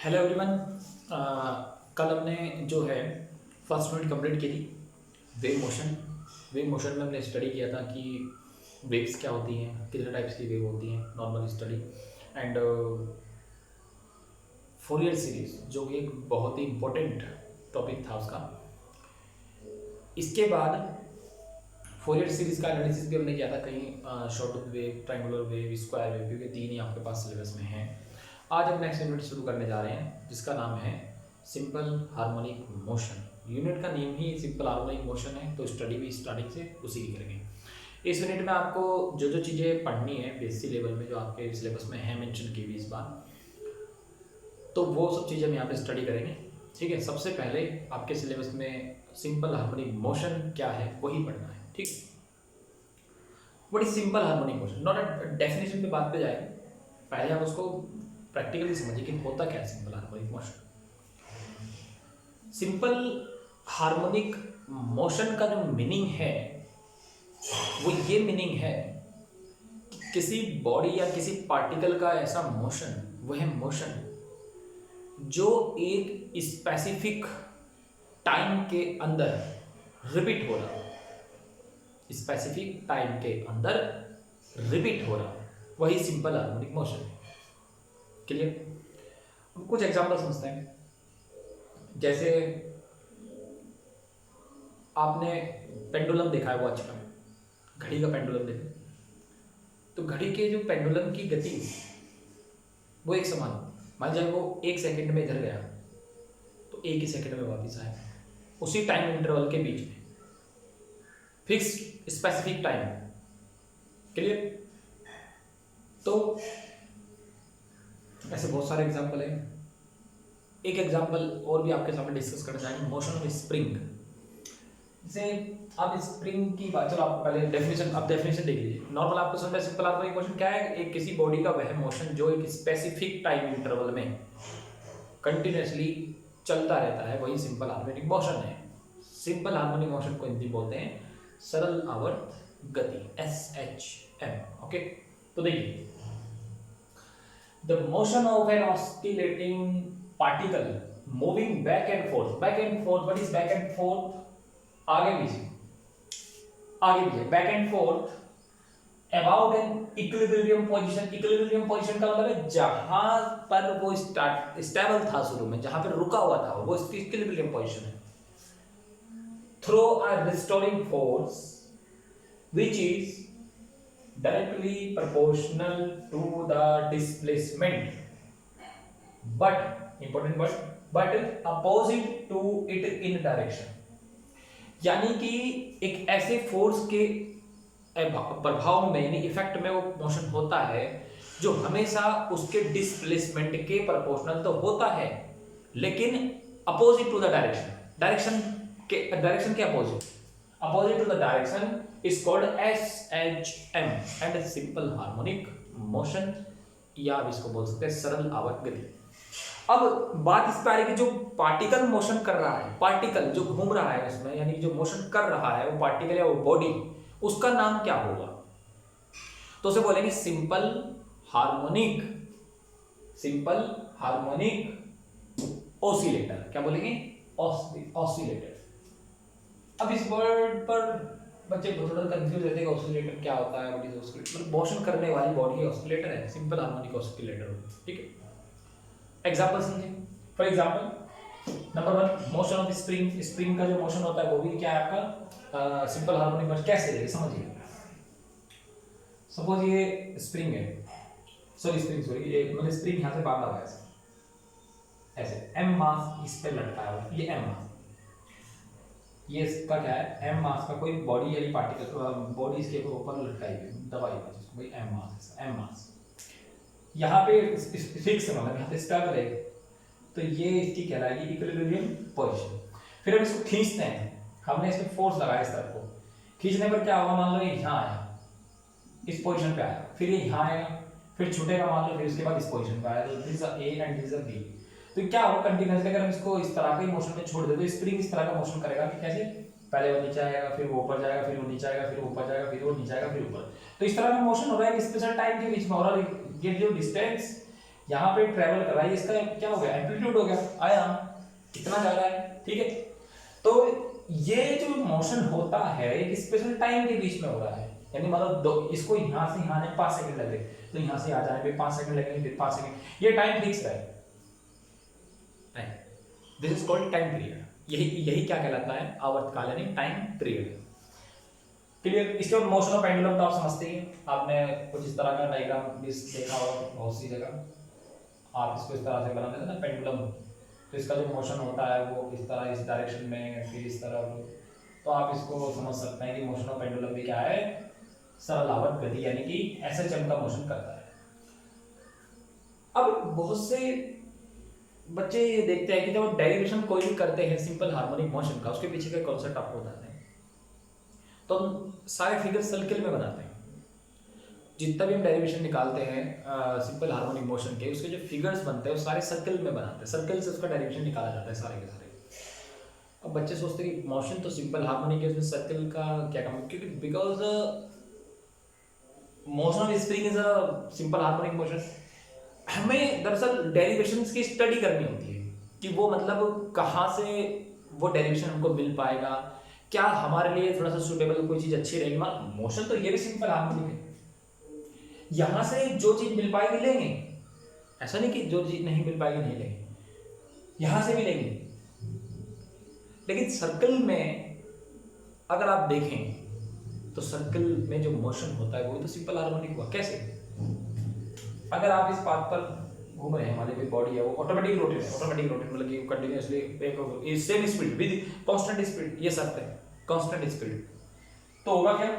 Hello everyone. कल हमने जो है फर्स्ट यूनिट कंप्लीट की थी वेव मोशन में हमने स्टडी किया था कि वेव्स क्या होती हैं, कितने टाइप्स की वेव होती हैं, normal study and Fourier series जो कि एक बहुत ही इम्पोर्टेंट टॉपिक था उसका। इसके बाद फोरियर सीरीज का एनालिसिस भी हमने किया था, कहीं short wave, triangular wave, square wave, क्योंकि तीन ही आपके पास सिलेबस में हैं। आज हम नेक्स्ट यूनिट शुरू करने जा रहे हैं जिसका नाम है सिंपल हार्मोनिक मोशन। यूनिट का नेम ही सिंपल हार्मोनिक मोशन है, तो स्टडी भी स्टार्टिंग से उसी की करेंगे। इस यूनिट में आपको जो जो चीज़ें पढ़नी है बेसिक लेवल में, जो आपके सिलेबस में है मेंशन की हुई इस बार, तो वो सब चीज़ें हम यहाँ पे स्टडी करेंगे। ठीक है, सबसे पहले आपके सिलेबस में सिंपल हार्मोनिक मोशन क्या है वही पढ़ना है। ठीक, what is simple harmonic motion, not definition पे बात पे जाएंगे, पहले आप उसको प्रैक्टिकली समझिए कि होता क्या है simple harmonic motion. Simple harmonic motion का जो मीनिंग है वो ये मीनिंग है कि किसी बॉडी या किसी पार्टिकल का ऐसा मोशन, वह मोशन जो एक स्पेसिफिक टाइम के अंदर रिपीट हो रहा, स्पेसिफिक टाइम के अंदर रिपीट हो रहा, वही सिंपल हार्मोनिक मोशन है। क्लियर? हम कुछ एग्जांपल समझते हैं। जैसे आपने पेंडुलम देखा है, वॉच का, घड़ी का पेंडुलम देखा, तो घड़ी के जो पेंडुलम की गति वो एक समान, मान जाए वो 1 सेकंड में इधर गया तो 1 ही सेकंड में वापस आया, उसी टाइम इंटरवल के बीच में, फिक्स स्पेसिफिक टाइम। क्लियर? तो ऐसे बहुत सारे एग्जाम्पल हैं। एक एग्जाम्पल और भी आपके सामने डिस्कस करना चाहेंगे, मोशन ऑफ स्प्रिंग। जैसे आप स्प्रिंग की बात, चलो आप पहले डेफिनेशन, आप डेफिनेशन देख लीजिए। नॉर्मल आपको समझ में सिंपल हार्मोनिक मोशन क्या है? एक किसी बॉडी का वह मोशन जो एक स्पेसिफिक टाइम इंटरवल में कंटिन्यूसली चलता रहता है, वही सिंपल हार्मोनिक मोशन है। सिंपल हार्मोनिक मोशन को हिंदी बोलते हैं सरल आवर्त गति, SHM। ओके, तो देखिए, the motion of an oscillating particle moving back and forth, what is back and forth? आगे पीछे back and forth about an equilibrium position। equilibrium position का मतलब है जहां पर वो स्टेबल था, शुरू में जहां पर रुका हुआ था वो equilibrium position है, through a restoring force which is directly proportional to the displacement but important but opposite to it in direction। यानी कि एक ऐसे फोर्स के प्रभाव में, यानी इफेक्ट में वो मोशन होता है जो हमेशा उसके डिस्प्लेसमेंट के प्रोपोर्शनल तो होता है, लेकिन अपोजिट टू द डायरेक्शन के opposite to the direction is called SHM and simple harmonic motion, या आप इसको बोल सकते हैं सरल आवर्त गति। अब बात इस पर आ रही है कि जो पार्टिकल मोशन कर रहा है, पार्टिकल जो घूम रहा है उसमें, यानी जो मोशन कर रहा है वो पार्टिकल या वो बॉडी, उसका नाम क्या होगा? तो उसे बोलेंगे सिंपल हार्मोनिक ऑसिलेटर। क्या बोलेंगे? ऑसिलेटर। अब इस वर्ड पर बच्चे थोड़ा कंफ्यूज रहते हैं कि ऑसिलेटर क्या होता है, व्हाट इज ऑसिलेटर? मतलब मोशन करने वाली बॉडी ऑसिलेटर है, सिंपल हार्मोनिक ऑसिलेटर। ठीक है, एग्जांपल समझिए। For example number 1, motion of spring. Spring का जो मोशन होता है वो भी क्या है आपका सिंपल हार्मोनिक मोशन। कैसे है समझिए। सपोज ये स्प्रिंग है, ये मतलब स्प्रिंग यहां से बांधा हुआ है ऐसे, m मास इस पे लटका हुआ है, ये m मास, ये इसका क्या है? m मास का कोई बॉडी यानी पार्टिकल, बॉडी इसके ऊपर लटकाई हुई, दबाई हुई, जिसको भाई m मास है। m मास यहाँ पे फिक्स है, मतलब यहाँ पे स्टेबल है, तो ये इसकी कहलाएगी इक्विलिब्रियम पोजीशन। फिर हम इसको खींचते हैं, हमने इसमें फोर्स लगाया इस तरफ को, खींचने पर क्या होगा? मान लो ये यहाँ आया, इस पोजीशन पे आया, फिर ये यहाँ आएगा, फिर छूटेगा मान लो, फिर उसके बाद इस पोजीशन पे आया, तो this is A and this is B। तो क्या होगा? कंटिन्यूअसली अगर हम इसको इस तरह के मोशन में छोड़ दे तो स्प्रिंग इस तरह का मोशन करेगा कि कैसे? पहले वो नीचे आएगा, फिर वो ऊपर जाएगा, फिर वो नीचे आएगा, फिर वो ऊपर जाएगा, फिर वो नीचे आएगा, फिर ऊपर। तो इस तरह का मोशन हो रहा है एक स्पेशल टाइम के बीच में, और ये जो डिस्टेंस यहाँ पे ट्रेवल कर रहा है, इसका क्या हो गया, एम्पलीट्यूड हो गया, आया कितना जा रहा है, ठीक है। तो ये जो मोशन होता है एक स्पेशल टाइम के बीच में हो रहा है, यानी मतलब इसको यहाँ से यहाँ आने 5 सेकंड लगे, तो यहाँ से आ जाने पे 5 सेकंड लगेंगे, फिर 5 सेकंड, ये टाइम फिक्स है। This is called time period. यही यही क्या कहलाता है, आवर्तकाल यानी टाइम पीरियड। क्लियर। इसके बाद मोशन ऑफ पेंडुलम तो आप समझते ही, आपने कुछ इस तरह का डायग्राम भी देखा होगा बहुत सी जगह, आप इसको इस तरह से बना देते हैं ना पेंडुलम, तो इसका जो मोशन होता है वो इस तरह, इस डायरेक्शन में, फिर इस तरह, तो आप इसको समझ सकते हैं कि मोशन ऑफ पेंडुलम भी क्या है, सरल आवर्त गति, यानी कि एसएचएम का मोशन करता है। अब बहुत से बच्चे ये देखते हैं कि जब डेरिवेशन कोई भी करते हैं सिंपल हार्मोनिक मोशन का, उसके पीछे का कॉन्सेप्ट आपको बताते हैं, तो हम सारे फिगर सर्किल में बनाते हैं। जितना भी हम डेरिवेशन निकालते हैं सिंपल हार्मोनिक मोशन के, उसके जो फिगर्स बनते हैं वो सारे सर्किल में बनाते हैं, सर्किल से उसका डेरिवेशन निकाला जाता है सारे के सारे। अब बच्चे सोचते हैं कि मोशन तो सिंपल हार्मोनिक है, उसमें सर्किल का क्या काम है, क्योंकि because motion of spring is a simple harmonic motion. हमें दरअसल डेरिवेशंस की स्टडी करनी होती है कि वो मतलब कहाँ से वो डेरिवेशन हमको मिल पाएगा, क्या हमारे लिए थोड़ा सा सुटेबल कोई चीज़ अच्छी रहेगी। मोशन तो ये भी सिंपल हार्मोनिक है, यहाँ से जो चीज़ मिल पाएगी लेंगे, ऐसा नहीं कि जो चीज़ नहीं मिल पाएगी नहीं लेंगे, यहाँ से भी लेंगे। लेकिन सर्कल में अगर आप देखें तो सर्कल में जो मोशन होता है वो तो सिंपल हार्मोनिक हुआ। कैसे? अगर आप इस पाथ पर घूम रहे हैं, हमारी भी बॉडी है वो ऑटोमेटिक रोटेट है, ऑटोमेटिक रोटेट मतलब कि कंटिन्यूअसली एक same speed with constant speed, ये शर्त है कांस्टेंट स्पीड। तो होगा क्या,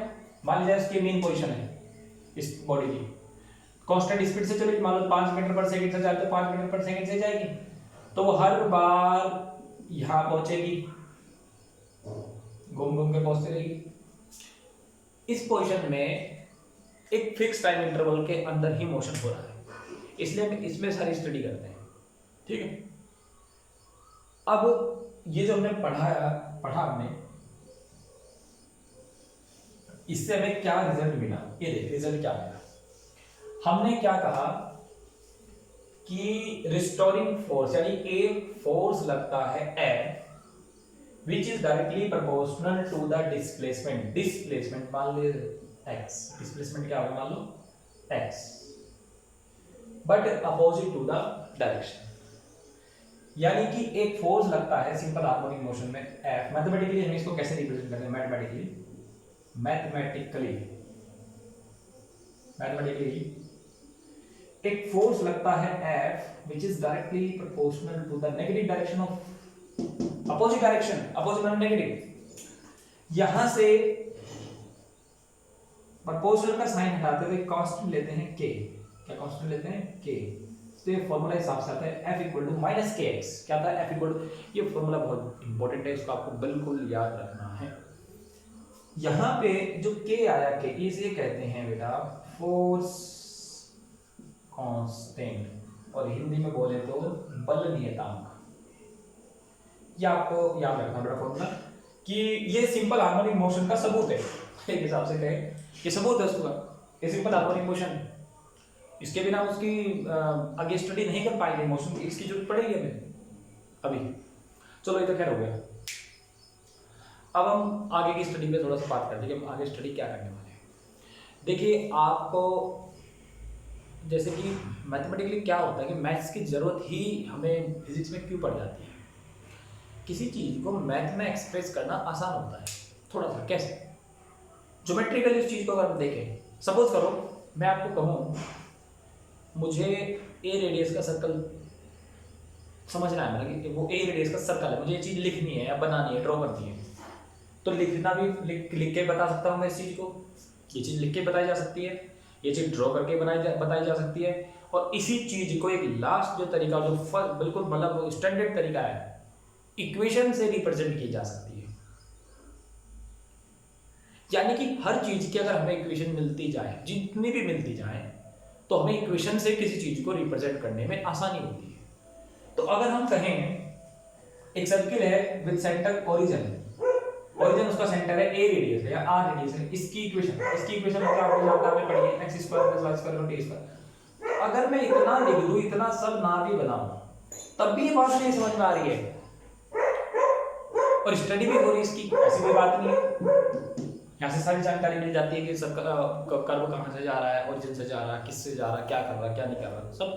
मान लीजिए इसकी मेन पोजीशन है इस बॉडी की, कांस्टेंट स्पीड से चलेगी, मान लो 5 मीटर पर सेकंड से जाए तो 5 मीटर पर सेकंड से जाएगी, तो वो हर बार यहाँ पहुंचेगी, घूम घूम के पहुंचती रहेगी। इस पोजीशन में एक फिक्स टाइम इंटरवल के अंदर ही मोशन हो रहा है, इसलिए हम इसमें सारी स्टडी करते हैं, ठीक है। अब ये जो हमने पढ़ा हमने, इससे हमें क्या रिजल्ट मिला, ये देख रिजल्ट क्या मिला। हमने क्या कहा कि रिस्टोरिंग फोर्स यानी एक फोर्स लगता है F which is directly proportional to the displacement, displacement मान लो x, डिस्प्लेसमेंट क्या होगा मान लो x, but opposite to the direction. यानी कि एक फोर्स लगता है सिंपल हार्मोनिक मोशन में F, मैथमेटिकली हम इसको कैसे रिप्रेजेंट करते हैं, मैथमेटिकली एक फोर्स लगता है F which is directly proportional to the negative direction of opposite direction, opposite मतलब नेगेटिव। यहां से प्रोपोर्शनल का साइन हटाते हुए कांस्टेंट लेते हैं k, क्या कांस्टेंट लेते हैं k, तो ये फॉर्मूला हिसाब से आता है F इक्वल टू माइनस के एक्स। क्या था F इक्वल टू, ये फॉर्मूला बहुत इंपॉर्टेंट है, इसको आपको बिल्कुल याद रखना है। यहाँ पे जो k आया k, इसे कहते हैं बेटा फोर्स कांस्टेंट, और हिंदी में बोले तो बल नियतांक। ये आपको याद रखना बेटा फॉर्मूला, कि ये सिंपल हार्मोनिक मोशन का सबूत है, एक हिसाब से कहे ये सबूत है उसका, ये सिंपल हार्मोनिक मोशन। इसके बिना उसकी आगे स्टडी नहीं कर पाएंगे मोशन की, इसकी जरूरत पड़ेगी हमें अभी। चलो ये तो खैर हो गया। अब हम आगे की स्टडी पे थोड़ा सा बात करते हैं कि हम आगे स्टडी क्या करने वाले हैं। देखिए आपको जैसे कि मैथमेटिकली क्या होता है कि मैथ्स की जरूरत ही हमें फिजिक्स में क्यों पड़ जाती है। किसी चीज को मैथ में एक्सप्रेस करना आसान होता है थोड़ा सा, कैसे, ज्योमेट्रिकली उस चीज को अगर हम देखें, सपोज करो मैं आपको कहूँ मुझे ए रेडियस का सर्कल समझना है, मतलब कि वो ए रेडियस का सर्कल है, मुझे ये चीज लिखनी है या बनानी है, ड्रॉ करनी है, तो लिखना भी लिख के बता सकता हूँ मैं इस चीज को, ये चीज लिख के बताई जा सकती है, ये चीज ड्रॉ करके बताई जा सकती है, और इसी चीज को एक लास्ट जो तरीका जो बिल्कुल मतलब स्टैंडर्ड तरीका है, इक्वेशन से रिप्रेजेंट की जा सकती है। यानी कि हर चीज की अगर हमें इक्वेशन मिलती जाए, जितनी भी मिलती जाए, तो हमें इक्वेशन से किसी चीज को रिप्रेजेंट करने में आसानी होती है। तो अगर हम कहें एक सर्किल है विद सेंटर ओरिजिन उसका सेंटर है ए रेडियस है या आर रेडियस है, इसकी इक्वेशन मतलब आपको जानता है पढ़ी है x² + y² + a²। अगर मैं इतना लिख दूं, इतना सब ना भी बनाऊं, तब भी ये बात नहीं समझ में आ रही है और स्टडी भी हो रही है इसकी, ऐसी कोई बात नहीं है। यहाँ से सारी जानकारी मिल जाती है कि सब कर्व कहाँ से जा रहा है, ओरिजिन से जा रहा है, किससे जा रहा है, क्या कर रहा है, क्या नहीं कर रहा सब।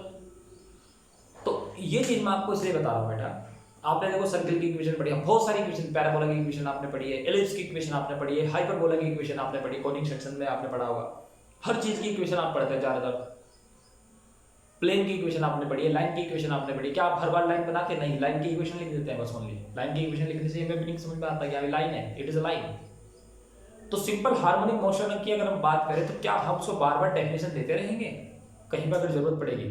तो ये चीज मैं आपको इसलिए बता रहा हूँ बेटा, आपने देखो सर्कल की इक्वेशन पढ़ी है, बहुत सारी इक्वेशन, पैराबोला की इक्वेशन आपने पढ़ी है, एलिप्स की इक्वेशन आपने पढ़ी है, हाइपरबोला की इक्वेशन आपने पढ़ी, कोनिक सेक्शन में आपने पढ़ा होगा, हर चीज की इक्वेशन आप पढ़ते हैं ज्यादातर। प्लेन की इक्वेशन आपने पढ़ी है, लाइन की इक्वेशन आपने पढ़ी। क्या आप हर बार लाइन बनाते नहीं, लाइन की इक्वेशन लिख देते हैं बस ओनली। लाइन की इक्वेशन लिखने से हमें मीनिंग समझ में आता है कि अभी लाइन है, इट इज अ लाइन। तो सिंपल हार्मोनिक मोशन की अगर हम बात करें तो क्या हम उसको बार बार डेफिनेशन देते रहेंगे? कहीं पर अगर जरूरत पड़ेगी,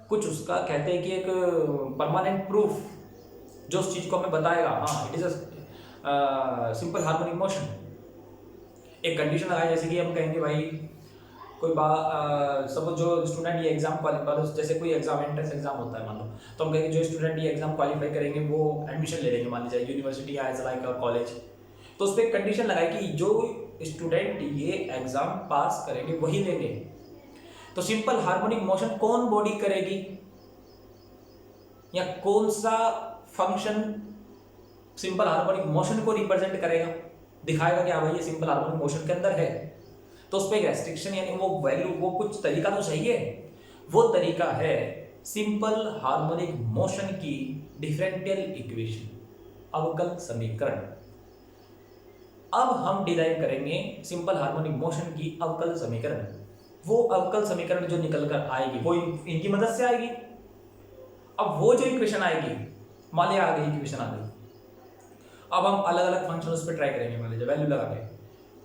कुछ उसका कहते हैं कि एक परमानेंट प्रूफ जो उस चीज को हमें बताएगा, हाँ it is a simple harmonic motion. एक कंडीशन लगाए, जैसे कि हम कहेंगे भाई कोई सब जो स्टूडेंट ये एग्जाम क्वालिफाई, जैसे कोई एग्जाम एंट्रेंस एग्जाम होता है मान लो, तो हम कहेंगे जो स्टूडेंट ये एग्जाम क्वालिफाई करेंगे वो एडमिशन ले लेंगे मान लीजिए यूनिवर्सिटी एज लाइक कॉलेज। तो उस पर एक कंडीशन लगाए कि जो स्टूडेंट ये एग्जाम पास करेंगे वही लेंगे। तो सिंपल हार्मोनिक मोशन कौन बॉडी करेगी या कौन सा फंक्शन सिंपल हार्मोनिक मोशन को रिप्रेजेंट करेगा, दिखाएगा कि हाँ भाई ये सिंपल हार्मोनिक मोशन के अंदर है। तो उस पर एक रेस्ट्रिक्शन यानी वो वैल्यू, वो कुछ तरीका तो चाहिए। वो तरीका है सिंपल हार्मोनिक मोशन की डिफरेंशियल इक्वेशन, अवकल समीकरण। अब हम डिराइव करेंगे सिंपल हार्मोनिक मोशन की अवकल समीकरण। वो अवकल समीकरण जो निकल कर आएगी वो इनकी मदद से आएगी। अब वो जो इक्वेशन आएगी, मान लिया आ गई इक्वेशन आ गई, अब हम अलग अलग फंक्शन उस पर ट्राई करेंगे, मान लीजिए वैल्यू लगा के,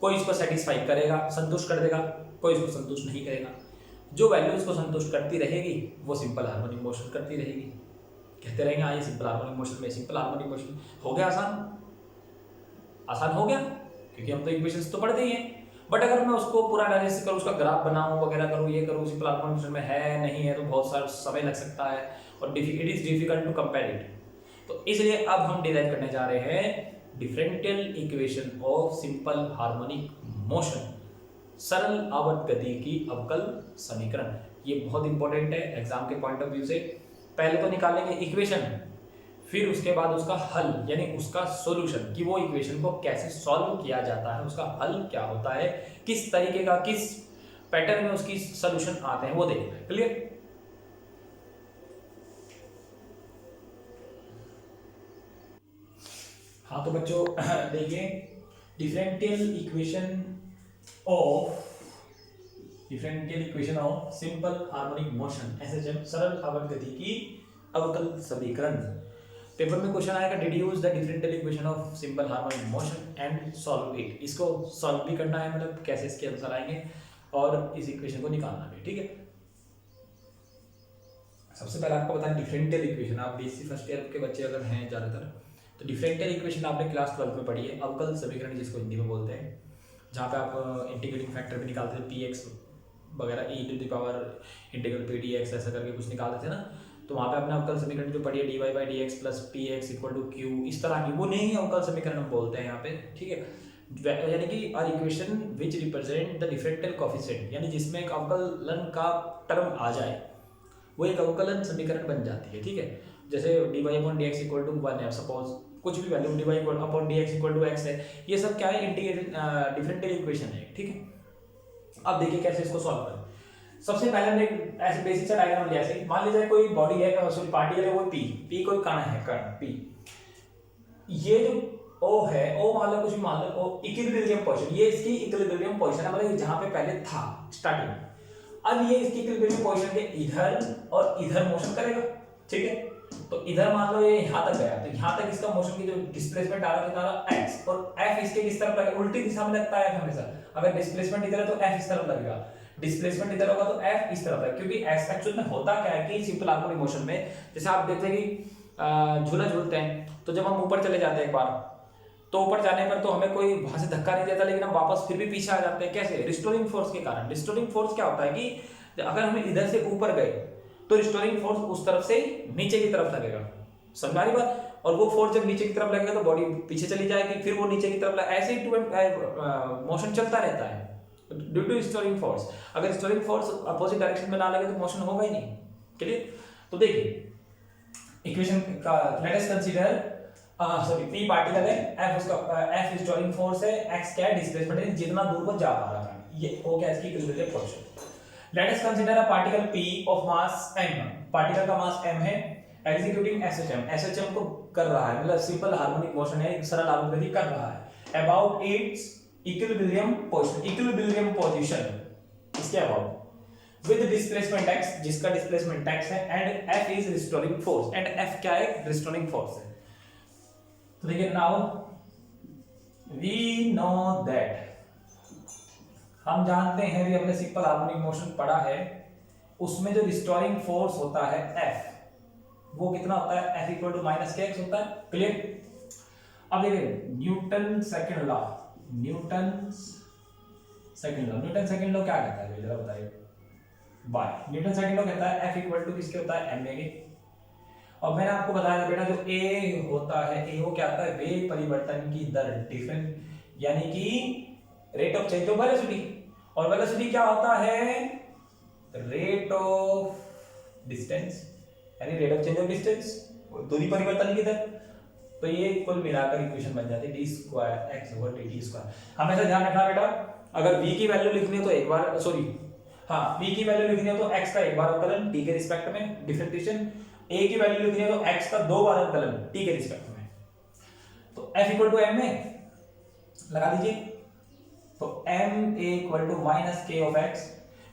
कोई इसको सेटिस्फाई करेगा, संतुष्ट कर देगा, कोई इसको संतुष्ट नहीं करेगा। जो वैल्यू इसको संतुष्ट करती रहेगी वो सिंपल हार्मोनिक मोशन करती रहेगी। कहते रहेंगे हाँ ये सिंपल हार्मोनिक मोशन में, सिंपल हार्मोनिक मोशन हो गया आसान, आसान हो गया क्योंकि हम तो इक्वेशंस तो पढ़ते ही हैं। बट अगर मैं उसको पूरा एनालिसिस करूँ, उसका ग्राफ बनाऊं वगैरह करूँ, ये करूँ, सिंपल हार्मोनिक मोशन में है नहीं है, तो बहुत सारा समय लग सकता है और it is difficult to compare it. तो इसलिए अब हम डिराइव करने जा रहे हैं differential equation of simple harmonic motion, सरल आवर्त गति की अवकल समीकरण। ये बहुत इंपॉर्टेंट है एग्जाम के पॉइंट ऑफ व्यू से। पहले तो निकालेंगे इक्वेशन, फिर उसके बाद उसका हल यानी उसका सॉल्यूशन, कि वो इक्वेशन को कैसे सॉल्व किया जाता है, उसका हल क्या होता है, किस तरीके का, किस पैटर्न में उसकी सॉल्यूशन आते हैं, वो देखना है। क्लियर? हाँ तो बच्चों देखिए, differential equation of simple harmonic motion, SHM, सरल आवर्त गति की अवकल समीकरण। पेपर में क्वेश्चन आएगा, deduce the differential equation of simple harmonic motion and solve it. इसको सॉल्व भी करना है, मतलब कैसे इसके आंसर आएंगे और इस इक्वेशन को निकालना भी। ठीक है, सबसे पहले आपको बताएं डिफरेंशियल इक्वेशन। आप बीएससी फर्स्ट ईयर के बच्चे अगर हैं ज़्यादातर, तो डिफरेंशियल इक्वेशन आपने क्लास 12 में पढ़ी है, अवकल समीकरण जिसको हिंदी में बोलते हैं, जहाँ पे आप इंटीग्रेटिंग फैक्टर भी निकालते थे, पी एक्स वगैरह, e to the power integral p d x ऐसा करके कुछ निकालते थे ना। तो वहाँ पे आपने अवकल समीकरण जो पढ़ी है, d y by d x plus p x equal to q, इस तरह की, वो नहीं अवकल समीकरण हम बोलते हैं यहाँ पे। ठीक है, यानी कि are equation which represent the differential coefficient, यानी जिसमें एक अवकलन का टर्म आ जाए वो एक अवकलन समीकरण बन जाती है। ठीक है, जैसे d y upon d x equal to 1 है, सपोज कुछ भी value d y upon d x equal to x है, ये सब क्या है, डिफरेंशियल इक्वेशन है। ठीक है, अब देखिए कैसे इसको सॉल्व करें। सबसे पहले हमने ऐसे बेसिक सा डायग्राम लिया, ऐसे मान लीजिए कोई बॉडी है, सॉरी पार्टिकल है, वो पी कोई कण है, कण पी, ये जो ओ है, ओ मान लो कुछ भी मान लो, ओ इक्विलिब्रियम पोजीशन, ये इसकी इक्विलिब्रियम पोजीशन है, मतलब जहां पे पहले था स्टार्टिंग। अब ये इसकी इक्विलिब्रियम पोजीशन के इधर और इधर मोशन करेगा। ठीक है, तो इधर मान लो ये यहां तक गया, तो यहां तक इसका मोशन की जो डिस्प्लेसमेंट आ रहा है एक्स, और एफ इसके किस तरफ लगेगा, उल्टी दिशा में लगता है हमेशा। अगर डिस्प्लेसमेंट इधर है तो एफ इस तरफ लगेगा, डिस्प्लेसमेंट इधर होगा तो एफ इस तरफ है, क्योंकि एक्चुअल में होता क्या है कि सिंपल हार्मोनिक मोशन में जैसे आप देखते हैं कि झूला झूलते हैं, तो जब हम ऊपर चले जाते हैं एक बार, तो ऊपर जाने पर तो हमें कोई वहां से धक्का नहीं देता, लेकिन हम वापस फिर भी पीछे आ जाते हैं। कैसे? रिस्टोरिंग फोर्स के कारण। रिस्टोरिंग फोर्स क्या होता है कि अगर हम इधर से ऊपर गए तो रिस्टोरिंग फोर्स उस तरफ से नीचे की तरफ लगेगा, समझ आ रही बात? और वो फोर्स जब नीचे की तरफ लगेगा तो बॉडी पीछे चली जाएगी, फिर वो नीचे की तरफ, ऐसे ही मोशन चलता रहता है। Due to storing force. अगर स्टोरिंग फोर्स अपोजिट डायरेक्शन में ना लगे तो मोशन होगा ही नहीं। क्लियर? तो देखिए इक्वेशन का let us consider sorry p particle है, f उसका f स्टोरिंग फोर्स है, x क्या है डिस्प्लेसमेंट है, जितना दूर को जा पा रहा है, ये हो गया इसकी equilibrium position. Let us consider a particle p of mass m, particle का मास m है, एग्जीक्यूटिंग SHM को कर रहा है, मतलब सिंपल हार्मोनिक मोशन है, एक सरल आवर्त गति कर रहा है अबाउट इट्स इक्विलिब्रियम पोजीशन इसके अबाउट with displacement x, जिसका डिस्प्लेसमेंट x है, and f is restoring force, and f क्या है? restoring force है। तो देखिए now we know that, हम जानते हैं भी, हमने सिंपल हार्मोनिक मोशन पढ़ा है, उसमें जो रिस्टोरिंग फोर्स होता है f, वो कितना होता है? f इक्वल टू माइनस के एक्स होता है। क्लियर? अब देखिए न्यूटन सेकंड लॉ क्या कहता है जरा बताइए। बाय न्यूटन सेकंड लॉ कहता है f इक्वल टू किसके होता है? ma के। और मैंने आपको बताया था बेटा जो a होता है, a वो क्या होता है? वेग परिवर्तन की दर, डिफरेंस, यानी कि rate of change of velocity. और वेलोसिटी क्या होता है? रेट ऑफ डिस्टेंस, यानी rate of change of distance, दूरी परिवर्तन की दर। तो ये कुल मिलाकर इक्वेशन बन जाती है d square x over dt square. हमेशा ध्यान रखना बेटा, अगर v की वैल्यू लिखनी है तो एक बार v की वैल्यू लिखनी है तो x का एक बार अवकलन t के रिस्पेक्ट में डिफरेंशिएशन, a की वैल्यू लिखनी है तो x का दो बार अवकलन t के रिस्पेक्ट में। तो f इक्वल टू m में लगा दीजिए, तो m a equal to minus k of x,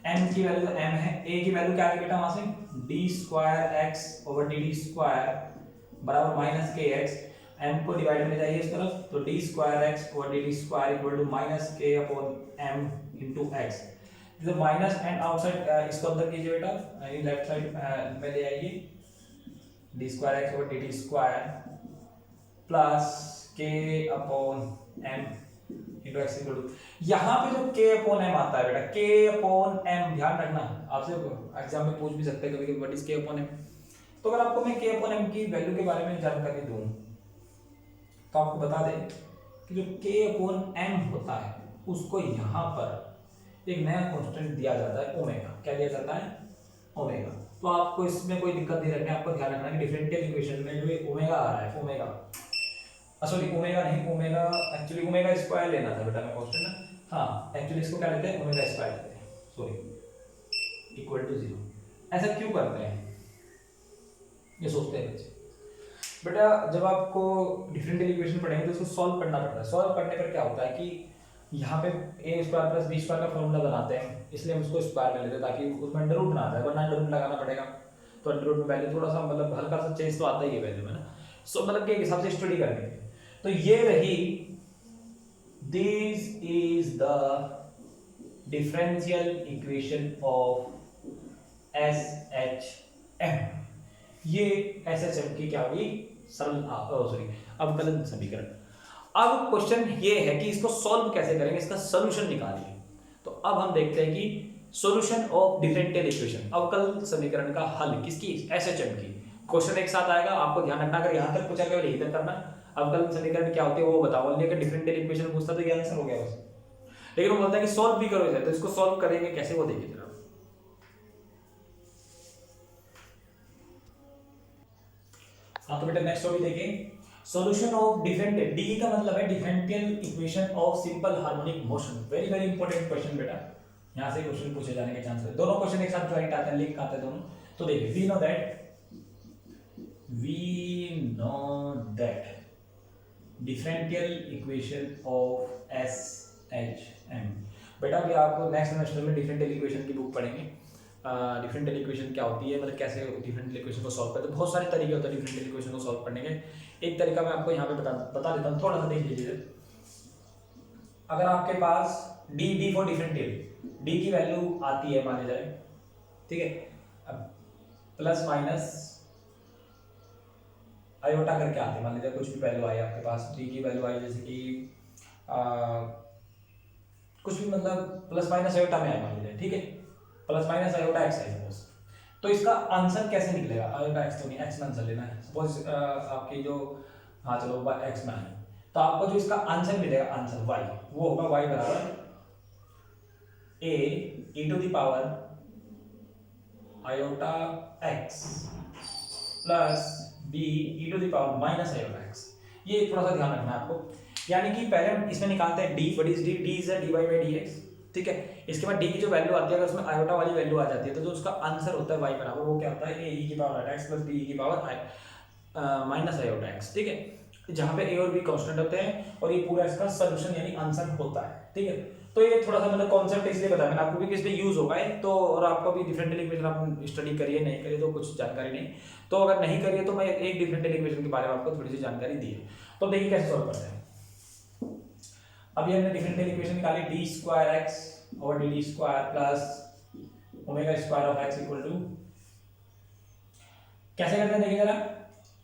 m की वैल्यू तो m है, a की वैल्यू क्या है बेटा वहां से? d square x over dt square बराबर माइनस के x, m को डिवाइड में जाइए इस तरफ, तो d square x over dt square equal to minus k upon m into x। जो माइनस एंड आउटसाइड इसको अंदर कीजिए बेटा, यानी लेफ्ट साइड में ले आइए, d square x over dt square plus k upon m into x equal to, यहां पे जो k अपॉन m आता है बेटा, k अपॉन m, ध्यान रखना आपसे एग्जाम में पूछ भी सकते हैं कभी-कभी what is k upon m। तो अगर आपको मैं k अपॉन m की वैल्यू के बारे में जानकारी दूं तो आपको बता दें कि जो k अपॉन m होता है उसको यहां पर एक नया कांस्टेंट दिया जाता है ओमेगा। क्या दिया जाता है? ओमेगा। तो आपको इसमें कोई दिक्कत नहीं रखनी, आपको ध्यान रखना है कि डिफरेंशियल इक्वेशन में जो ओमेगा आ रहा है, ओमेगा सॉरी ओमेगा नहीं, ओमेगा एक्चुअली ओमेगा स्क्वायर लेना था बेटा मैं कांस्टेंट ना, हाँ एक्चुअली इसको क्या लेते हैं? ओमेगा स्क्वायर लेते हैं, सॉरी इक्वल टू 0। ऐसा क्यों करते हैं ये सोचते हैं बच्चे। बेटा जब आपको डिफरेंशियल इक्वेशन पढ़ेंगे तो उसको सॉल्व करना पड़ता है। सॉल्व करने पर क्या होता है कि यहाँ पे a square plus b square का फॉर्मूला बनाते हैं, इसलिए हम उसको स्क्वायर में लेते हैं ताकि उसमें अंडर रूट ना आ जाए, वरना अंडर रूट लगाना पड़ेगा। तो अंडर रूट में वैल्यू थोड़ा सा मतलब हल्का सा चेंज तो आता ही है वैल्यू में ना, सो मतलब के हिसाब से स्टडी करनी है। तो ये रही, this is the differential equation of SHM। ये SHM की क्या हुई? सरल सॉरी अवकलन समीकरण। अब क्वेश्चन ये है कि इसको सॉल्व कैसे करेंगे, इसका सॉल्यूशन निकालिए। तो अब हम देखते हैं कि सॉल्यूशन ऑफ डिफरेंशियल इक्वेशन, अवकल समीकरण का हल किसकी? SHM की। क्वेश्चन एक साथ आएगा, आपको ध्यान रखना, अगर यहां तक पूछा गया यही तक करना। अवकल समीकरण क्या होते हैं वो बताओ, लेकिन डिफरेंशियल इक्वेशन पूछता तो ये आंसर हो गया बस, लेकिन वो बोलता है कि सॉल्व भी करो इसे, तो इसको सॉल्व करेंगे कैसे वो देखिए जरा। हाँ तो बेटा नेक्स्ट टॉपिक देखिए, सॉल्यूशन ऑफ डिफरेंशियल, डी का मतलब है differential equation of simple harmonic motion. Very very important question बेटा, यहां से क्वेश्चन पूछे जाने के चांस है। दोनों क्वेश्चन एक साथ ज्वाइंट आते हैं, लिंक आते हैं दोनों। तो देखिए we know that differential equation of SHM। बेटा अभी आपको नेक्स्ट सेमेस्टर में डिफरेंशियल इक्वेशन की बुक पढ़ेंगे। डिफरेंशियल इक्वेशन क्या होती है, मतलब कैसे डिफरेंशियल इक्वेशन को सॉल्व करते हैं। बहुत सारे तरीके होते हैं डिफरेंशियल इक्वेशन को सॉल्व करने के। एक तरीका मैं आपको यहाँ पे बता देता हूँ, थोड़ा सा देख लीजिए। अगर आपके पास डी फॉर डिफरेंशियल, डी की वैल्यू आती है मान जाए, ठीक है, अब प्लस माइनस आयोटा करके आते हैं, मान लीजिए कुछ भी वैल्यू आई आपके पास, डी की वैल्यू आई जैसे कि कुछ भी मतलब प्लस माइनस आयोटा में आई मान लीजिए, ठीक है, प्लस माइनस आयोटा एक्स है सपोज। तो इसका आंसर कैसे निकलेगा? आयोटा एक्स तो नहीं, एक्स में आंसर लेना है सपोज आपकी जो, हाँ चलो एक्स में है, तो आपको जो इसका आंसर मिलेगा, आंसर वाई, वो होगा वाई बराबर A e to the power iota x plus B e to the power minus iota x. ये थोड़ा सा ध्यान रखना है आपको, यानी कि पहले हम इसमें निकालते हैं d, what is d, d is d y by d x, ठीक है। इसके बाद डी की जो वैल्यू आती है, अगर उसमें आयोटा वाली वैल्यू आ जाती है तो जो उसका आंसर होता है y बराबर वो क्या होता है, ए ई की power iota x plus B e की पावर माइनस आयोटा एक्स, ठीक है। जहाँ पे ए और बी कांस्टेंट होते हैं और ये पूरा इसका सॉल्यूशन यानी आंसर होता है, ठीक है। तो ये थोड़ा सा मतलब कॉन्सेप्ट इसलिए बताया मैंने आपको कि किस पे यूज होगा है, तो और आपको भी डिफरेंशियल इक्वेशन आप स्टडी करिए, नहीं करिए तो कुछ जानकारी नहीं, तो अगर नहीं करिए तो मैं एक डिफरेंशियल इक्वेशन के बारे में आपको थोड़ी सी जानकारी दी है। तो देखिए कैसे सॉल्व करते हैं। अभी हमने डिफरेंशियल इक्वेशन निकाली डी स्क्वायर एक्स और d d square plus omega square of x equal to, कैसे करते हैं देखिए जरा,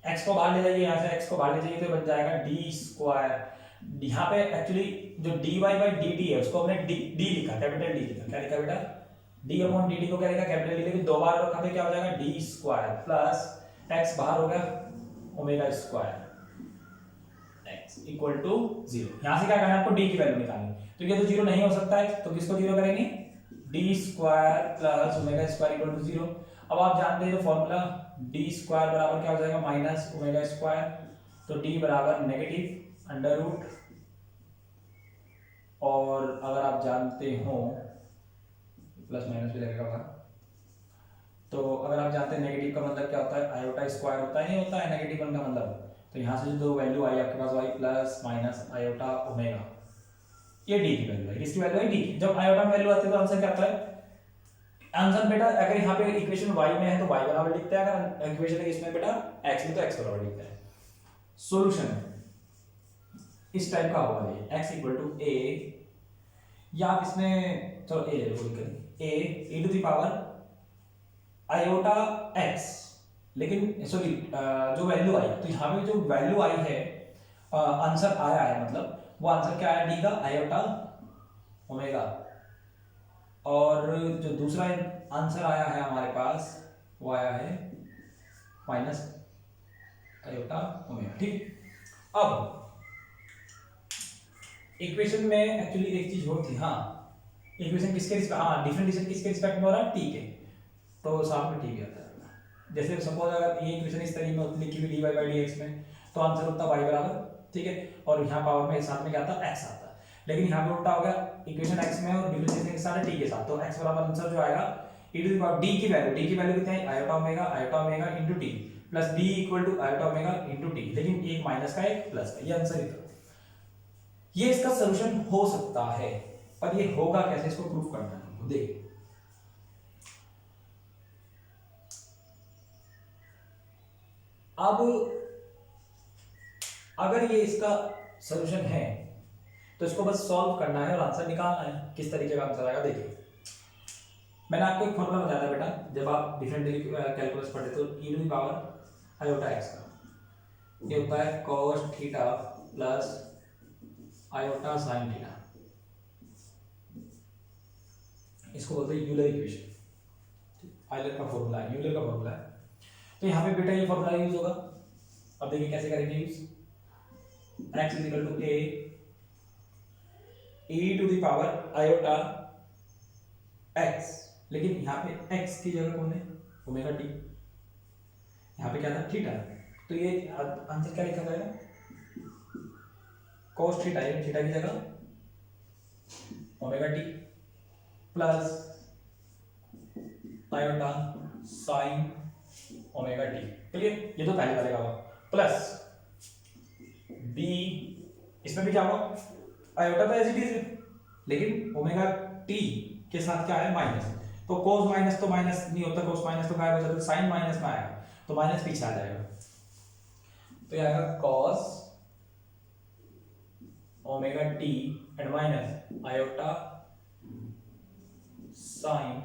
x को बाहर ले जाइए, यहाँ से x को बाहर ले जाइए तो बन जाएगा डी स्क्वायर, यहाँ पे एक्चुअली जो dy बाई dt है उसको हमने d लिखा, कैपिटल D लिखा, क्या लिखा बेटा, d अपॉन dt को क्या लिखा, कैपिटल D, लेकिन दो बार रखा तो क्या हो जाएगा डी स्क्वायर प्लस x बाहर हो गया omega square x equal to 0। यहाँ से क्या करना है आपको d की वैल्यू निकालनी, तो ये तो 0 नहीं हो सकता है, तो किसको 0 करेंगे, d square plus omega square equal to 0। अब आप जानते हैं फॉर्मूला डी स्क्वायर बराबर क्या हो जाएगा माइनस ओमेगा स्क्वायर, तो डी बराबर नेगेटिव अंडर रूट, और अगर आप जानते हो प्लस माइनस भी लगेगा बाहर, तो अगर आप जानते हैं नेगेटिव का मतलब क्या होता है, आयोटा स्क्वायर होता है, नहीं होता है नेगेटिव वन का मतलब, तो यहाँ से जो दो वैल्यू आई आपके पास y plus minus iota omega, ये डी की वैल्यू है, किसकी वैल्यू है डी। जब आयोटा में वैल्यू आती है तो आंसर क्या आता है, आंसर बेटा अगर यहाँ पे इक्वेशन y में है तो y बराबर लिखते हैं, अगर इक्वेशन है इसमें बेटा x में तो x बराबर लिखते हैं। सॉल्यूशन इस टाइप का होगा, ये x इक्वल टू a, या आप इसमें चलो a ले लो, a e to the power iota x, लेकिन सॉरी जो वैल्यू आई, तो यहाँ पे जो वैल्यू आई है आंसर आया है, मतलब वो आंसर क्या आया, डी का आयोटा ओमेगा, और जो दूसरा आंसर आया है हमारे पास वो आया है माइनस आयोटा ओमेगा, ठीक। अब इक्वेशन में एक्चुअली एक चीज और थी, हाँ इक्वेशन किसके रिस्पेक्ट, हाँ डिफरेंशिएशन किसके रिस्पेक्ट में हो रहा है, टी के, तो साथ में टी भी आता है। जैसे सपोज अगर ये इक्वेशन इस तरीके में लिखी हुई d y by d x में, तो आंसर होता वाई बराबर, ठीक है, और यहाँ पावर में साथ में क्या आता एक्स आता, लेकिन यहाँ पे उल्टा हो गया, इक्वेशन x में और डिफरेंशिएशन के साथ t के साथ, तो x बराबर आंसर जो आएगा e to the power d की वैल्यू कितनी है, iota omega into t plus b equal to iota omega into t, लेकिन एक माइनस का एक प्लस का, ये आंसर ही था। ये इसका सॉल्यूशन हो सकता है, पर ये होगा कैसे, इसको प्रूफ करना है हमको, देखिए अब अगर ये इसका सॉल्यूशन है तो इसको बस सॉल्व करना है और आंसर निकालना है, किस तरीके का आंसर आएगा देखिए। मैंने आपको एक फॉर्मूला बताया था बेटा, जब आप डिफरेंशियल कैलकुलस पढ़ते तो e to the power iota x का ये होता है cos theta plus iota sin theta, इसको बोलते हैं यूलर इक्वेशन, आयलर का फॉर्मूला है, यूलर का फॉर्मूला है। तो यहाँ पे बेटा ये फॉर्मूला यूज होगा, अब देखिए कैसे करेंगे use, x is equal to a e to the power iota x, लेकिन यहाँ पे x की जगह कौन है, ओमेगा t, यहाँ पे क्या था थीटा, तो ये आंसर क्या लिखा जाएगा, cos थीटा, ये थीटा की जगह omega t plus iota sine omega t, clear. ये तो पहले वाले का होगा, प्लस b, इसमें भी क्या होगा, आयोटा तो एज इट इज, लेकिन ओमेगा टी के साथ क्या है माइनस, तो कोस माइनस तो माइनस नहीं होता, कोस माइनस तो गायब हो जाता है, साइन माइनस में आएगा तो माइनस पीछे आ जाएगा, तो ये आएगा cos omega t and minus iota sine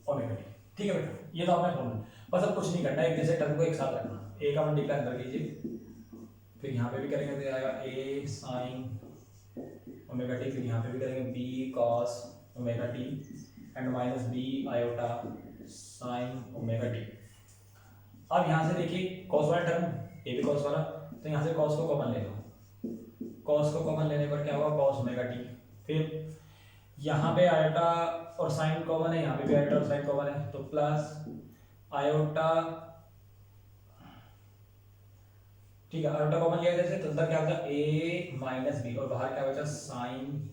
omega T, ठीक है बेटा। ये तो आपने फॉर्मूला, बस अब कुछ नहीं करना, एक जैसे टर्म को एक साथ रखना, ए का मल्टीप्लाई अंदर कीजिए, फिर यहाँ पे भी करेंगे तो आएगा a sin ओमेगा टी, फिर यहाँ पे भी करेंगे b cos omega t and minus b iota sin omega T. अब यहाँ से देखिए cos वाला टर्म, a भी cos वाला, तो यहाँ से cos को कॉमन ले लो, cos को कॉमन लेने पर क्या होगा cos ओमेगा टी, फिर यहाँ पे आयोटा और साइन कॉमन है, यहाँ पे भी आयोटा और साइन कॉमन है, तो प्लस आयोटा, ठीक है, आयोटा कॉमन लिया जैसे तो अंदर क्या होगा a माइनस बी और बाहर क्या बचा साइन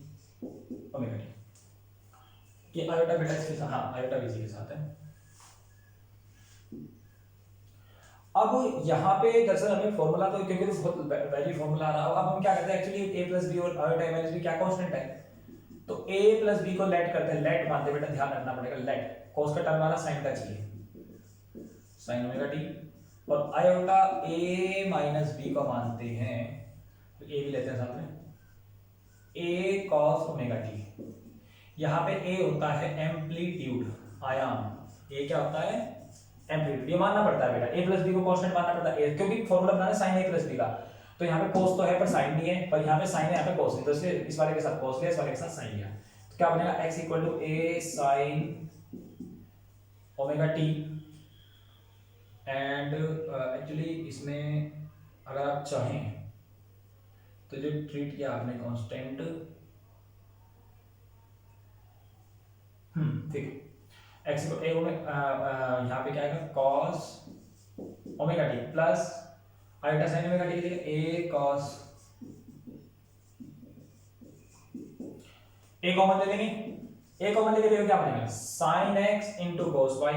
ओमेगा टी। ये आयोटा बेटा इसके साथ, हाँ आयोटा भी इसी के साथ है। अब यहाँ पे दरअसल हमें फॉर्मूला तो क्योंकि तो बहुत वैल्यू फॉर्मूला आ रहा है, अब हम क्या करते हैं एक्चुअली a प्लस बी और आयोटा माइनस बी क्या कांस्टेंट है, तो a प्लस बी को लेट करते हैं, लेट मानते बेटा ध्यान रखना पड़ेगा, लेट कॉस का टर्म वाला साइन का चाहिए साइन ओमेगा टी, और आयोटा a माइनस बी को मानते हैं तो a भी लेते हैं साथ में a cos ओमेगा टी। यहाँ पे a होता है एम्पलीट्यूड आयाम, a क्या होता है एम्पलीट्यूड, ये मानना पड़ता है बेटा, a प्लस बी को कांस्टेंट मानना पड़ता है क्योंकि फॉर्मूला बनाना है साइन a प्लस बी का, तो यहाँ पे cos तो है पर साइन नहीं है, पर यहाँ पे साइन है यहाँ पे cos नहीं, तो इसलिए इस वाले के साथ cos लिया, इस वाले के साथ साइन लिया, तो क्या बनेगा x equal to a sine omega t. And actually इसमें अगर आप चाहें तो जो ट्रीट किया आपने कांस्टेंट, ठीक है, x को a यहाँ पे क्या आएगा cos omega t plus iota sine omega T लिखेंगे a cos, a कॉमन ले लेंगे, a कॉमन लेके देखो क्या बनेगा sin x into cos y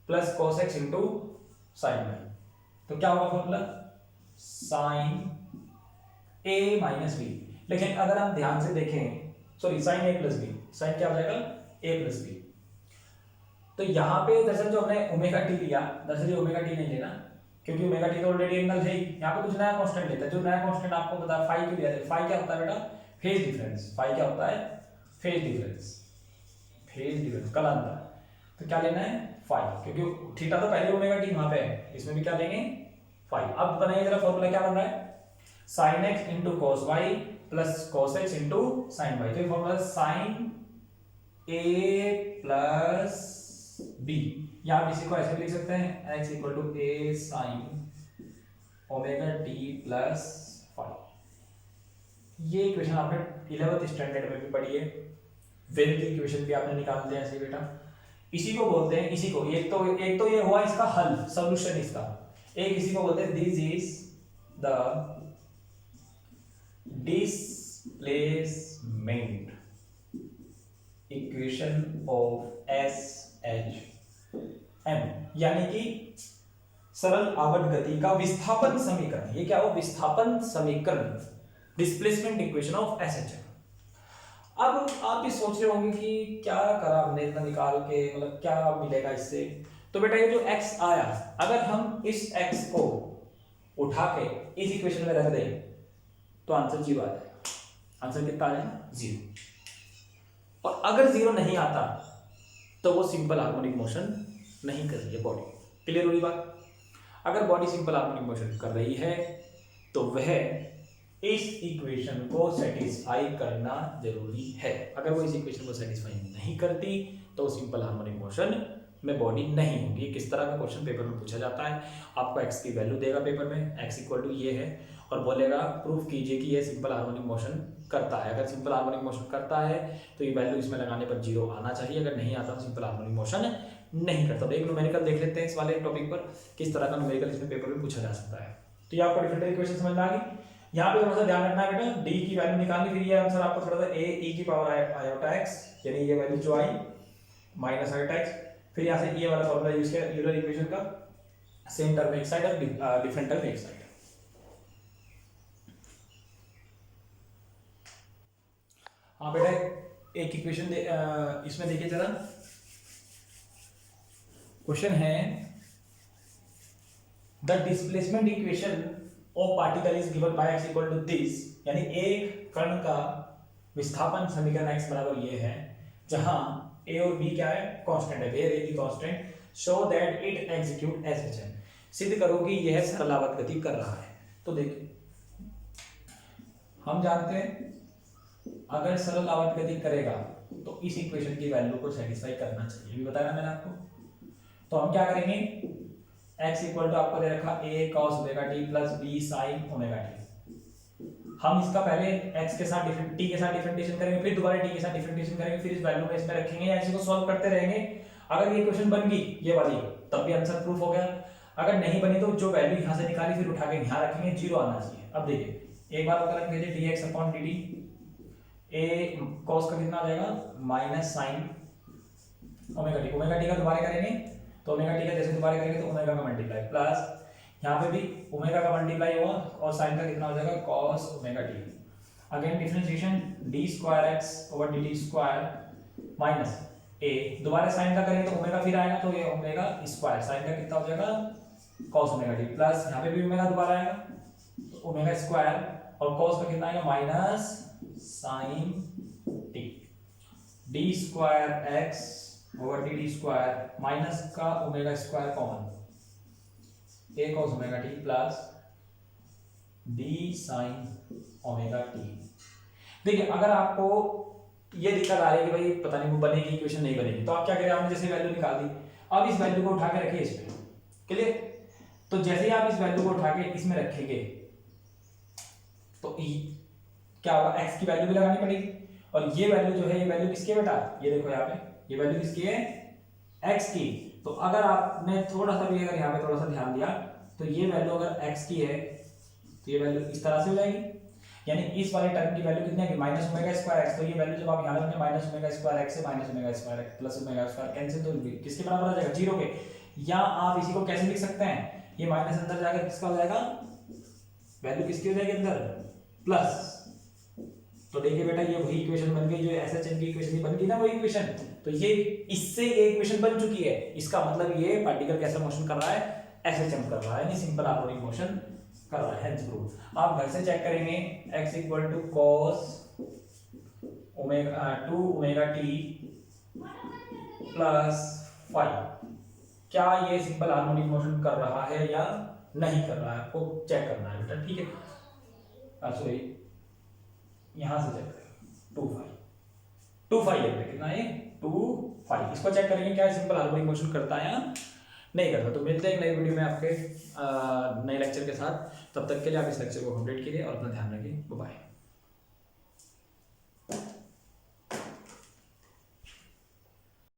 plus cos x into sin y, तो क्या होगा formula sin a minus b. लेकिन अगर हम ध्यान से देखें, sorry sin a plus b, sine क्या हो जाएगा a प्लस बी, तो यहाँ पे दरअसल जो हमने ओमेगा टी लिया, दरअसल ये ओमेगा टी नहीं लेना क्योंकि ओमेगा टी तो ऑलरेडी एंगल है ही, यहाँ पे कुछ नया कांस्टेंट लेता है, जो नया कांस्टेंट आपको पता है फाई क्यों लिया है, फाई क्या होता है बेटा फेज डिफरेंस, फाई क्या होता है फेज डिफरेंस, फेज डिफरेंस कालांतर, तो क्या लेना है फाई, क्योंकि थीटा तो पहले ओमेगा टी वहां पे है, इसमें भी क्या लेंगे फाई। अब बनाइए जरा फॉर्मूला क्या बन रहा है sin x into cos y plus cos x into sin y, तो ये formula sin a plus b, या आप इसी को ऐसे भी लिख सकते हैं x equal to a sin omega t plus phi. ये इक्वेशन आपने 11th स्टैंडर्ड में भी पढ़ी है, वेन की इक्वेशन भी आपने निकालते हैं ऐसे बेटा, इसी को बोलते हैं, इसी को एक तो ये हुआ इसका हल सॉल्यूशन इसका, एक इसी को बोलते हैं this is the displacement equation of SHM, यानी कि सरल आवर्त गति का विस्थापन समीकरण, ये क्या हो विस्थापन समीकरण, डिस्प्लेसमेंट इक्वेशन ऑफ SHM। अब आप भी सोच रहे होंगे कि क्या करा हमने इतना निकाल के, मतलब क्या मिलेगा इससे, तो बेटा ये जो x आया, अगर हम इस x को उठा के इस इक्वेशन में रख दें तो आंसर 0 आ जाएगा, आंसर कितना आ जाएगा 0, और अगर 0 नहीं आता तो वो सिंपल हार्मोनिक मोशन नहीं कर रही है बॉडी, क्लियर हो रही बात। अगर बॉडी सिंपल हार्मोनिक मोशन कर रही है तो वह इस इक्वेशन को सेटिस्फाई करना जरूरी है, अगर वो इस इक्वेशन को सेटिस्फाई नहीं करती तो सिंपल हार्मोनिक मोशन में बॉडी नहीं होगी। किस तरह का क्वेश्चन पेपर में पूछा जाता है, आपको x की वैल्यू देगा पेपर में, x इक्वल टू ये है, और बोलेगा प्रूफ कीजिए कि ये सिंपल हार्मोनिक मोशन करता है, अगर सिंपल हार्मोनिक मोशन करता है तो ये वैल्यू इसमें लगाने पर 0 आना चाहिए, अगर नहीं आता तो सिंपल हार्मोनिक मोशन नहीं करता। तो एक न्यूमेरिकल देख लेते हैं इस वाले टॉपिक पर, किस तरह का न्यूमेरिकल इसमें पेपर में पूछा जा सकता है। तो ये आपको डिफरेंशियल इक्वेशन समझ में आ गई। यहाँ पे थोड़ा सा ध्यान रखना है बेटा, d की वैल्यू निकालनी, फिर ये आंसर आपको थोड़ा सा a e की पावर आयोटा x, यानी ये वैल्यू जो आई माइनस आयोटा x, फिर यहाँ से ये वाला फॉर्मूला यूज किया यूलर इक्वेशन का, सेम टर्म एक साइड और डिफरेंट टर्म एक साइड। हाँ बेटा एक इक्वेशन इसमें देखिए जरा, क्वेश्चन है the displacement equation of particle is given by x equal to this, यानी एक कण का विस्थापन समीकरण x बराबर ये है, जहां a और b क्या है कांस्टेंट है, वेयर a की constant, show that it execute SHM, सिद्ध करो कि यह सरल आवर्त गति कर रहा है। तो देखिए हम जानते हैं अगर सरल आवर्त गति करेगा तो इस इक्वेशन की वैल्यू को सेटिस्फाई करना चाहिए, भी बताया मैंने आपको। तो हम क्या करेंगे, x इक्वल टू आपको दे रखा a cos omega t plus b sin omega t, हम इसका पहले x के साथ t के साथ डिफरेंशिएशन करेंगे, फिर दोबारा t के साथ डिफरेंशिएशन करेंगे, फिर इस वैल्यू में इसमें रखेंगे या इसी को सॉल्व करते रहेंगे। अगर ये इक्वेशन बन गई ये वाली तब भी आंसर प्रूफ हो गया। अगर नहीं बनी तो जो वैल्यू यहाँ से निकाली फिर उठा के यहाँ रखेंगे, जीरो आना चाहिए। अब देखिए एक बार अगर हम भेजें dx upon dt, a cos का कितना आ जाएगा minus sign omega T, omega T का दोबारा करेंगे तो ओमेगा टी का जैसे दोबारा करेंगे तो ओमेगा का मल्टीप्लाई प्लस यहाँ पे भी ओमेगा का मल्टीप्लाई होगा और साइन का कितना हो जाएगा cos omega T. Again differentiation d square x over dt square minus a, दोबारा साइन का करेंगे तो ओमेगा फिर आएगा तो ये ओमेगा स्क्वायर, साइन का कितना हो जाएगा cos ओमेगा टी प्लस यहाँ पे भी ओमेगा दोबारा आएगा तो ओमेगा स्क्वायर और cos का कितना आएगा minus sine t, d square x over dt square minus का omega square common a cos omega t plus d sin omega t. देखिए अगर आपको ये दिक्कत आ रही है कि भाई पता नहीं वो बनेगी इक्वेशन नहीं बनेगी, तो आप क्या करें, आपने जैसे वैल्यू निकाल दी, अब इस वैल्यू को उठा के रखिए इस पे, क्लियर। तो जैसे ही आप इस वैल्यू को उठा के इसमें रखेंगे तो क्या होगा, x की वैल्यू भी लगानी पड़ेगी और ये वैल्यू जो है ये वैल्यू किसकी है बेटा, ये देखो यहाँ पे ये वैल्यू किसकी है x की। तो अगर आपने थोड़ा सा भी अगर यहाँ पे थोड़ा सा ध्यान दिया तो ये वैल्यू अगर x की है तो ये वैल्यू इस तरह से हो जाएगी, यानी इस वाले टर्म की वैल्यू कितनी है माइनस ओमेगा स्क्वायर x। तो ये वैल्यू जब आप यहाँ रखेंगे माइनस ओमेगा स्क्वायर x से minus omega square x plus omega square cancel तो किसके बराबर आ जाएगा, जीरो के। या आप इसी को कैसे लिख सकते हैं, ये माइनस अंदर जाकर किसका हो जाएगा, वैल्यू किसकी हो जाएगी अंदर प्लस। तो देखिए बेटा ये वही इक्वेशन बन गई जो एसएचएन की इक्वेशन बन गई ना, वही इक्वेशन। तो ये इससे ये इक्वेशन बन चुकी है, इसका मतलब ये पार्टिकल कैसा मोशन कर रहा है, एसएचएम कर रहा है, यानी सिंपल हार्मोनिक मोशन कर रहा है, हेंस प्रूफ। आप घर से चेक करेंगे x equal to cos omega 2 omega t plus 5, क्या ये सिंपल हार्मोनिक मोशन कर रहा है या नहीं कर रहा है, आपको चेक करना है बेटा, ठीक है। सॉरी यहां से चेक करें 2 5 है कितना है 2 5, इसको चेक करेंगे क्या सिंपल हार्मोनिक मोशन करता है या नहीं करता। तो मिलते हैं एक नई वीडियो में आपके नए लेक्चर के साथ, तब तक के लिए आप इस लेक्चर को कंप्लीट कीजिए और अपना ध्यान रखिए, बाय बाय।